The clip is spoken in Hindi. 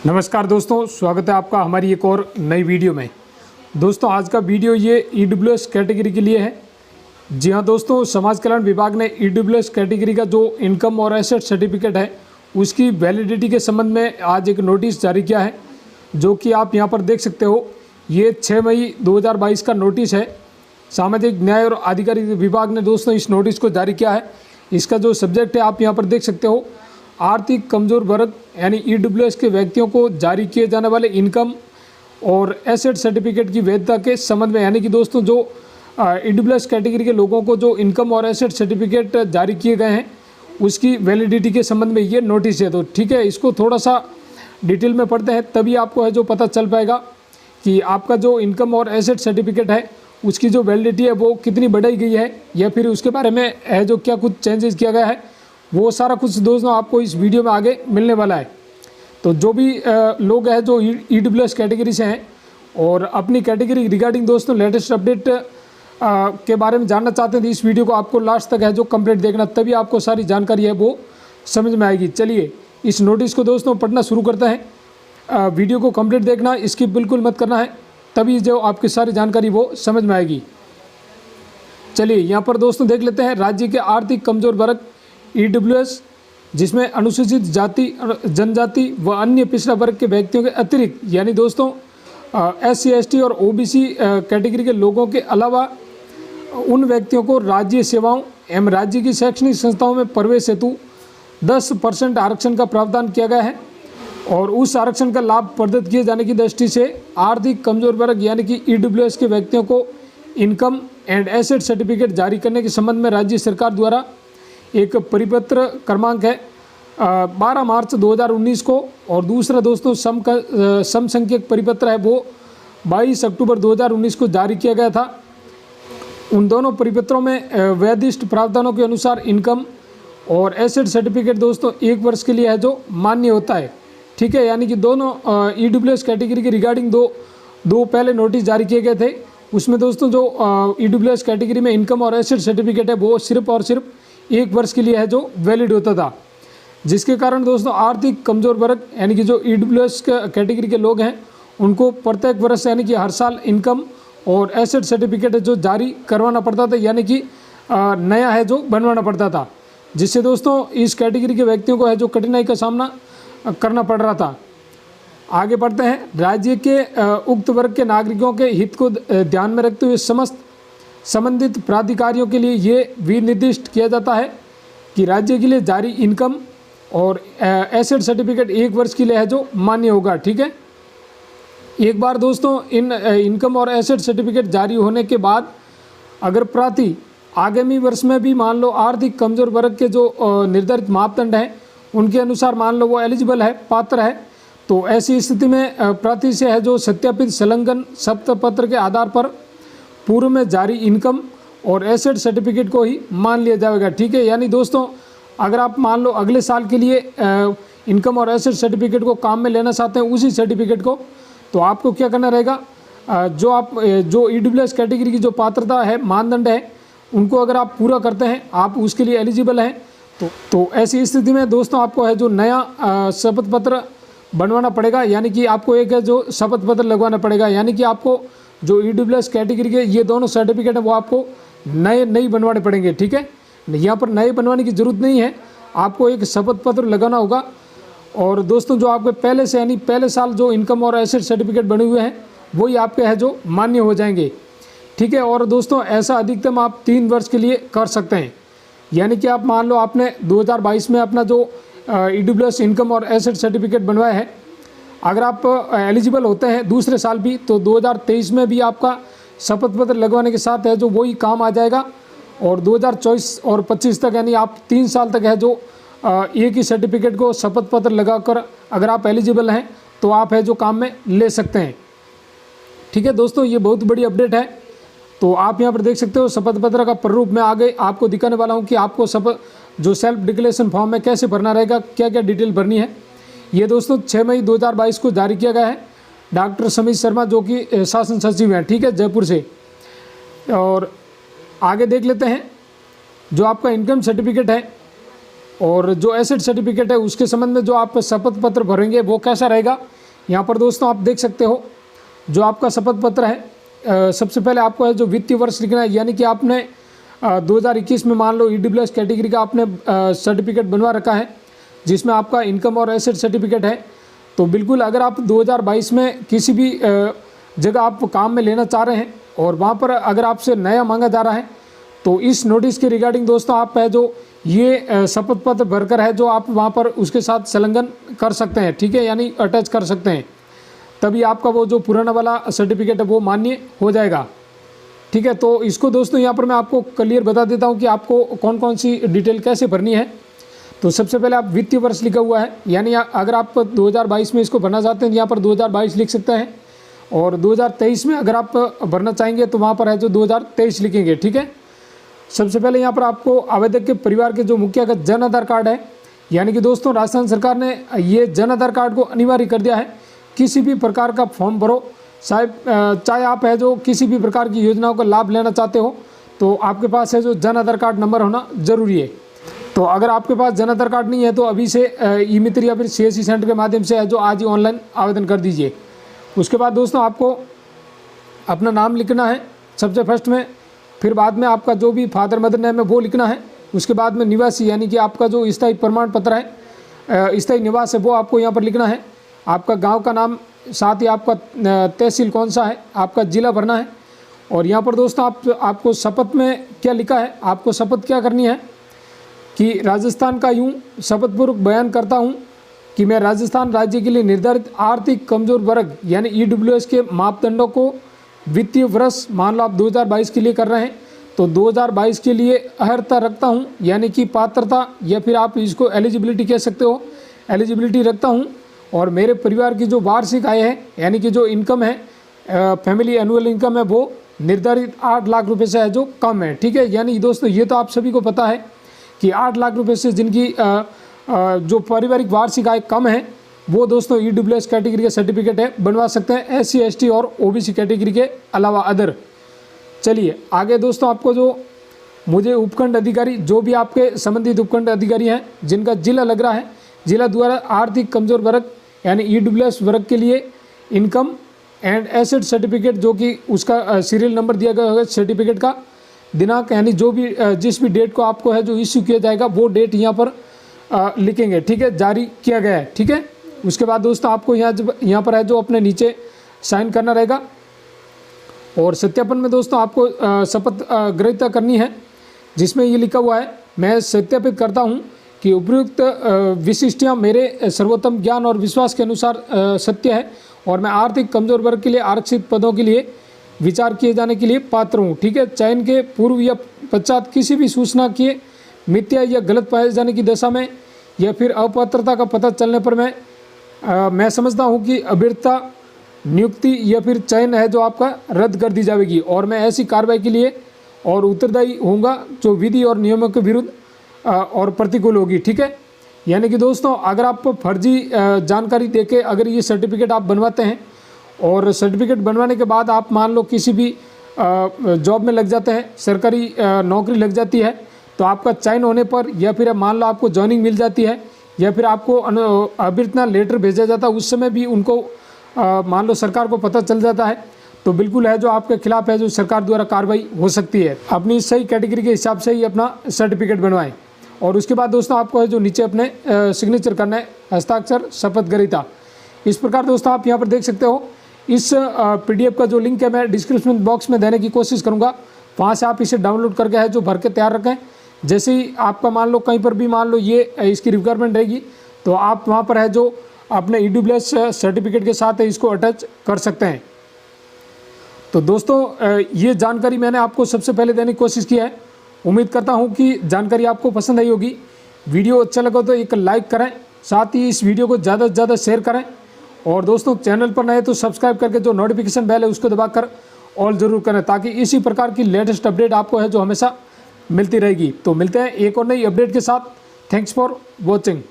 नमस्कार दोस्तों, स्वागत है आपका हमारी एक और नई वीडियो में। दोस्तों आज का वीडियो ये EWS कैटेगरी के लिए है। जी हाँ दोस्तों, समाज कल्याण विभाग ने EWS कैटेगरी का जो इनकम और एसेट सर्टिफिकेट है उसकी वैलिडिटी के संबंध में आज एक नोटिस जारी किया है, जो कि आप यहाँ पर देख सकते हो। ये 6 मई 2022 का नोटिस है। सामाजिक न्याय और आधिकारिक विभाग ने दोस्तों इस नोटिस को जारी किया है। इसका जो सब्जेक्ट है आप यहाँ पर देख सकते हो, आर्थिक कमजोर वर्ग यानी EWS के व्यक्तियों को जारी किए जाने वाले इनकम और एसेट सर्टिफिकेट की वैधता के संबंध में। यानी कि दोस्तों जो EWS कैटेगरी के लोगों को जो इनकम और एसेट सर्टिफिकेट जारी किए गए हैं उसकी वैलिडिटी के संबंध में ये नोटिस है। तो ठीक है, इसको थोड़ा सा डिटेल में पढ़ते हैं, तभी आपको है जो पता चल पाएगा कि आपका जो इनकम और एसेट सर्टिफिकेट है उसकी जो वैलिडिटी है वो कितनी बढ़ाई गई है, या फिर उसके बारे में है जो क्या कुछ चेंजेस किया गया है, वो सारा कुछ दोस्तों आपको इस वीडियो में आगे मिलने वाला है। तो जो भी लोग हैं जो EWS कैटेगरी से हैं और अपनी कैटेगरी रिगार्डिंग दोस्तों लेटेस्ट अपडेट के बारे में जानना चाहते हैं, तो इस वीडियो को आपको लास्ट तक है जो कंप्लीट देखना, तभी आपको सारी जानकारी है वो समझ में आएगी। चलिए इस नोटिस को दोस्तों पढ़ना शुरू करते हैं। वीडियो को कंप्लीट देखना, स्किप बिल्कुल मत करना है, तभी जो आपकी सारी जानकारी वो समझ में आएगी। चलिए यहाँ पर दोस्तों देख लेते हैं। राज्य के आर्थिक कमजोर वर्ग EWS, जिसमें अनुसूचित जाति, जनजाति व अन्य पिछड़ा वर्ग के व्यक्तियों के अतिरिक्त यानी दोस्तों SC ST और OBC कैटेगरी के लोगों के अलावा उन व्यक्तियों को राज्य सेवाओं एवं राज्य की शैक्षणिक संस्थाओं में प्रवेश हेतु 10% आरक्षण का प्रावधान किया गया है, और उस आरक्षण का लाभ प्रदत्त किए जाने की दृष्टि से आर्थिक कमजोर वर्ग यानी कि EWS के व्यक्तियों को इनकम एंड एसेट सर्टिफिकेट जारी करने के संबंध में राज्य सरकार द्वारा एक परिपत्र क्रमांक है 12 मार्च 2019 को, और दूसरा दोस्तों समसंख्यक परिपत्र है वो 22 अक्टूबर 2019 को जारी किया गया था। उन दोनों परिपत्रों में वैधिष्ट प्रावधानों के अनुसार इनकम और एसेट सर्टिफिकेट दोस्तों 1 वर्ष के लिए है जो मान्य होता है। ठीक है, यानी कि दोनों EWS कैटेगरी के रिगार्डिंग दो पहले नोटिस जारी किए गए थे। उसमें दोस्तों जो EWS कैटेगरी में इनकम और एसेट सर्टिफिकेट है वो सिर्फ और सिर्फ 1 वर्ष के लिए है जो वैलिड होता था, जिसके कारण दोस्तों आर्थिक कमजोर वर्ग यानी कि जो EWS कैटेगरी के लोग हैं उनको प्रत्येक वर्ष यानी कि हर साल इनकम और एसेट सर्टिफिकेट जो जारी करवाना पड़ता था, यानी कि नया है जो बनवाना पड़ता था, जिससे दोस्तों इस कैटेगरी के व्यक्तियों को है जो कठिनाई का सामना करना पड़ रहा था। आगे बढ़ते हैं। राज्य के उक्त वर्ग के नागरिकों के हित को ध्यान में रखते हुए समस्त संबंधित प्राधिकारियों के लिए ये विनिर्दिष्ट किया जाता है कि राज्य के लिए जारी इनकम और एसेट सर्टिफिकेट 1 वर्ष के लिए है जो मान्य होगा। ठीक है, एक बार दोस्तों इन इनकम और एसेट सर्टिफिकेट जारी होने के बाद अगर प्रार्थी आगामी वर्ष में भी मान लो आर्थिक कमजोर वर्ग के जो निर्धारित मापदंड हैं उनके अनुसार मान लो वो एलिजिबल है, पात्र है, तो ऐसी स्थिति में प्रार्थी से है जो सत्यापित संलग्न शपथपत्र के आधार पर पूर्व में जारी इनकम और एसेट सर्टिफिकेट को ही मान लिया जाएगा। ठीक है, यानी दोस्तों अगर आप मान लो अगले साल के लिए इनकम और एसेट सर्टिफिकेट को काम में लेना चाहते हैं उसी सर्टिफिकेट को, तो आपको क्या करना रहेगा, जो EWS कैटेगरी की जो पात्रता है, मानदंड है, उनको अगर आप पूरा करते हैं आप उसके लिए एलिजिबल हैं। तो ऐसी स्थिति में दोस्तों आपको है जो नया शपथ पत्र बनवाना पड़ेगा, यानी कि आपको एक है जो शपथ पत्र लगवाना पड़ेगा, यानी कि आपको जो EWS कैटेगरी के ये दोनों सर्टिफिकेट है वो आपको नए बनवाने पड़ेंगे। ठीक है, यहाँ पर नए बनवाने की ज़रूरत नहीं है, आपको एक शपथ पत्र लगाना होगा। और दोस्तों जो आपके पहले से यानी पहले साल जो इनकम और एसेट सर्टिफिकेट बने हुए हैं वही आपके है जो मान्य हो जाएंगे। ठीक है, और दोस्तों ऐसा अधिकतम आप 3 वर्ष के लिए कर सकते हैं, यानी कि आप मान लो आपने 2022 में अपना जो EWS इनकम और एसेट सर्टिफिकेट बनवाया है, अगर आप एलिजिबल होते हैं दूसरे साल भी, तो 2023 में भी आपका शपथ पत्र लगवाने के साथ है जो वही काम आ जाएगा, और 2024 और 25 तक यानी आप 3 साल तक है जो एक ही सर्टिफिकेट को शपथ पत्र लगाकर अगर आप एलिजिबल हैं तो आप है जो काम में ले सकते हैं। ठीक है दोस्तों, ये बहुत बड़ी अपडेट है। तो आप यहाँ पर देख सकते हो शपथ पत्र का प्रारूप में आगे आपको दिखाने वाला हूँ कि आपको जो सेल्फ डिक्लेरेशन फॉर्म में कैसे भरना रहेगा, क्या क्या डिटेल भरनी है। ये दोस्तों 6 मई 2022 को जारी किया गया है। डॉक्टर समीर शर्मा जो कि शासन सचिव हैं, ठीक है, जयपुर से। और आगे देख लेते हैं जो आपका इनकम सर्टिफिकेट है और जो एसेट सर्टिफिकेट है उसके संबंध में जो आप शपथ पत्र भरेंगे वो कैसा रहेगा, यहाँ पर दोस्तों आप देख सकते हो। जो आपका शपथ पत्र है सबसे पहले आपको है जो वित्तीय वर्ष लिखना है, यानी कि आपने 2021 में मान लो EWS कैटेगरी का आपने सर्टिफिकेट बनवा रखा है जिसमें आपका इनकम और एसेट सर्टिफिकेट है। तो बिल्कुल अगर आप 2022 में किसी भी जगह आप काम में लेना चाह रहे हैं और वहाँ पर अगर आपसे नया मांगा जा रहा है तो इस नोटिस के रिगार्डिंग दोस्तों आप है जो ये शपथ पत्र भरकर है जो आप वहाँ पर उसके साथ संलग्न कर सकते हैं, ठीक है, यानी अटैच कर सकते हैं, तभी आपका वो जो पुराना वाला सर्टिफिकेट है वो मान्य हो जाएगा, ठीक है। तो इसको दोस्तों यहाँ पर मैं आपको क्लियर बता देता हूँ कि आपको कौन कौन सी डिटेल कैसे भरनी है। तो सबसे पहले आप वित्तीय वर्ष लिखा हुआ है, यानी अगर आप 2022 में इसको भरना चाहते हैं तो यहाँ पर 2022 लिख सकते हैं, और 2023 में अगर आप भरना चाहेंगे तो वहाँ पर है जो 2023 लिखेंगे, ठीक है। सबसे पहले यहाँ पर आपको आवेदक के परिवार के जो मुखिया का जन आधार कार्ड है, यानी कि दोस्तों राजस्थान सरकार ने ये जन आधार कार्ड को अनिवार्य कर दिया है। किसी भी प्रकार का फॉर्म भरो, चाहे आप है जो किसी भी प्रकार की योजनाओं का लाभ लेना चाहते हो तो आपके पास है जो जन आधार कार्ड नंबर होना जरूरी है। तो अगर आपके पास जन आधार कार्ड नहीं है तो अभी से ई मित्र या फिर CSC सेंटर के माध्यम से है जो आज ही ऑनलाइन आवेदन कर दीजिए। उसके बाद दोस्तों आपको अपना नाम लिखना है सबसे फर्स्ट में, फिर बाद में आपका जो भी फादर मदर नेम है वो लिखना है। उसके बाद में निवासी यानी कि आपका जो स्थायी प्रमाण पत्र है, स्थायी निवास है वो आपको यहाँ पर लिखना है। आपका गांव का नाम, साथ ही आपका तहसील कौन सा है, आपका ज़िला भरना है। और यहाँ पर दोस्तों आपको शपथ में क्या लिखा है, आपको शपथ क्या करनी है कि राजस्थान का यूँ शपथपूर्वक बयान करता हूँ कि मैं राजस्थान राज्य के लिए निर्धारित आर्थिक कमजोर वर्ग यानी EWS के मापदंडों को वित्तीय वर्ष मान लो आप 2022 के लिए कर रहे हैं तो 2022 के लिए अर्हता रखता हूं, यानी कि पात्रता या फिर आप इसको एलिजिबिलिटी कह सकते हो, एलिजिबिलिटी रखता हूं। और मेरे परिवार की जो वार्षिक आय है यानी कि जो इनकम है, फैमिली एनुअल इनकम है वो निर्धारित 8 लाख रुपए से है जो कम है, ठीक है। यानी दोस्तों ये तो आप सभी को पता है कि 8 लाख रुपये से जिनकी जो पारिवारिक वार्षिक आय कम है वो दोस्तों EWS कैटेगरी का सर्टिफिकेट है बनवा सकते हैं, SC ST और OBC कैटेगरी के अलावा अदर। चलिए आगे दोस्तों आपको जो मुझे उपखंड अधिकारी जो भी आपके संबंधित उपखंड अधिकारी हैं जिनका जिला लग रहा है, जिला द्वारा आर्थिक कमजोर वर्ग यानी EWS वर्ग के लिए इनकम एंड एसेट सर्टिफिकेट जो कि उसका सीरियल नंबर दिया गया होगा सर्टिफिकेट का, दिनांक यानी जो भी जिस भी डेट को आपको है जो इश्यू किया जाएगा वो डेट यहाँ पर लिखेंगे, ठीक है, जारी किया गया है, ठीक है। उसके बाद दोस्तों आपको यहाँ पर है जो अपने नीचे साइन करना रहेगा। और सत्यापन में दोस्तों आपको शपथ ग्रहीता करनी है जिसमें ये लिखा हुआ है, मैं सत्यापित करता हूँ कि उपयुक्त विशिष्टियाँ मेरे सर्वोत्तम ज्ञान और विश्वास के अनुसार सत्य है और मैं आर्थिक कमजोर वर्ग के लिए आरक्षित पदों के लिए विचार किए जाने के लिए पात्र हूँ, ठीक है। चयन के पूर्व या पश्चात किसी भी सूचना के मिथ्या या गलत पाए जाने की दशा में या फिर अपात्रता का पता चलने पर मैं समझता हूँ कि अभ्यर्थता नियुक्ति या फिर चयन है जो आपका रद्द कर दी जाएगी और मैं ऐसी कार्रवाई के लिए और उत्तरदायी होऊंगा जो विधि और नियमों के विरुद्ध और प्रतिकूल होगी, ठीक है। यानी कि दोस्तों अगर आप फर्जी जानकारी देके अगर ये सर्टिफिकेट आप बनवाते हैं और सर्टिफिकेट बनवाने के बाद आप मान लो किसी भी जॉब में लग जाते हैं, सरकारी नौकरी लग जाती है, तो आपका चयन होने पर या फिर मान लो आपको जॉइनिंग मिल जाती है या फिर आपको अभ्यर्थना लेटर भेजा जाता है, उस समय भी उनको मान लो सरकार को पता चल जाता है तो बिल्कुल है जो आपके खिलाफ है जो सरकार द्वारा कार्रवाई हो सकती है। अपनी सही कैटेगरी के हिसाब से ही अपना सर्टिफिकेट बनवाएं। और उसके बाद दोस्तों आपको है जो नीचे अपने सिग्नेचर करना है, हस्ताक्षर शपथ ग्रहीता। इस प्रकार दोस्तों आप यहाँ पर देख सकते हो। इस PDF का जो लिंक है मैं डिस्क्रिप्शन बॉक्स में देने की कोशिश करूँगा, वहाँ से आप इसे डाउनलोड करके है जो भर के तैयार रखें। जैसे ही आपका मान लो कहीं पर भी मान लो ये इसकी रिक्वायरमेंट रहेगी तो आप वहाँ पर है जो अपने EWS सर्टिफिकेट के साथ इसको अटैच कर सकते हैं। तो दोस्तों ये जानकारी मैंने आपको सबसे पहले देने की कोशिश की है। उम्मीद करता हूँ कि जानकारी आपको पसंद आई होगी। वीडियो अच्छा लगा तो एक लाइक करें, साथ ही इस वीडियो को ज़्यादा से ज़्यादा शेयर करें और दोस्तों चैनल पर नए तो सब्सक्राइब करके जो नोटिफिकेशन बेल है उसको दबाकर ऑल ज़रूर करें ताकि इसी प्रकार की लेटेस्ट अपडेट आपको है जो हमेशा मिलती रहेगी। तो मिलते हैं एक और नई अपडेट के साथ। Thanks for watching.